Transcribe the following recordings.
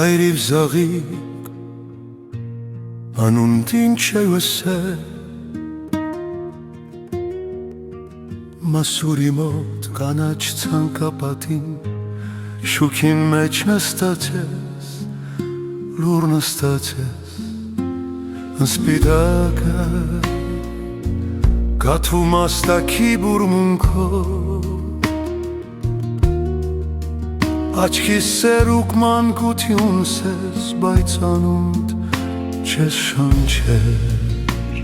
Հայրիվ զաղիկ անունդ ինչ է վսել Մասուրի մոտ կանաչ ցանկապատին Շուքին մեջ նստացես, լուր նստացես Սպիտակը կաթվում աստակի բուրմունքով Աչքիս սերուկ մանկություն սես, բայց անունդ չես շանչեր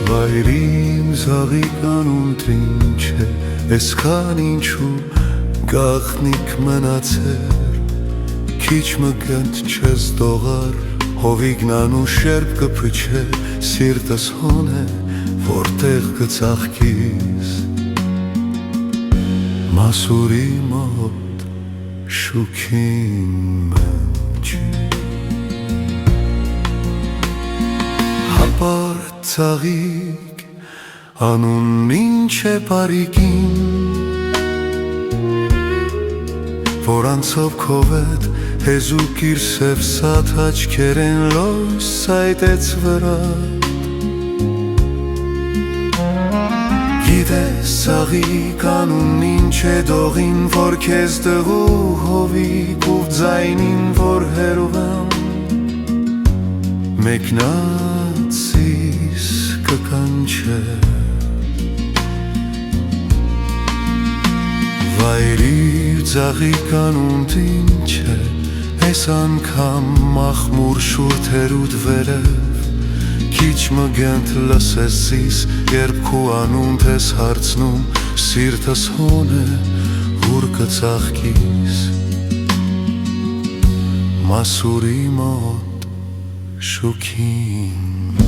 Վայրիմ զաղիկ անունդ ինչ է, էսքան ինչու գաղտնիք մնացեր Քիչ մգընդ չես դողար, հովիգնան ու շերպ կփչե Սիրտս հոն է, որտեղ կծաղկիս Մասուրի մոտ շուքին մենջի Հապար ծաղիկ անուն ինչ է պարիկին Որ անցով քովետ հեզուկ իր սև սատ աչքերեն լոյս սայտեց վրա Գիտես ծաղիկ անուն ինչ է դողին, որ քեզ տղու հովիկ ու ձայնին, որ հերուվեմ Մեկնացիս կկանչե Վայրիվ ծաղիկ անունդ ինչ է, ես անգամ մախմուր շուրթերուդ վերև Քիչ մգենդ լսեսիս, երբ քու անունդ ես հարցնում Սիրտս հոն է, ուր կծաղկիս Մասուրի մոտ շուքին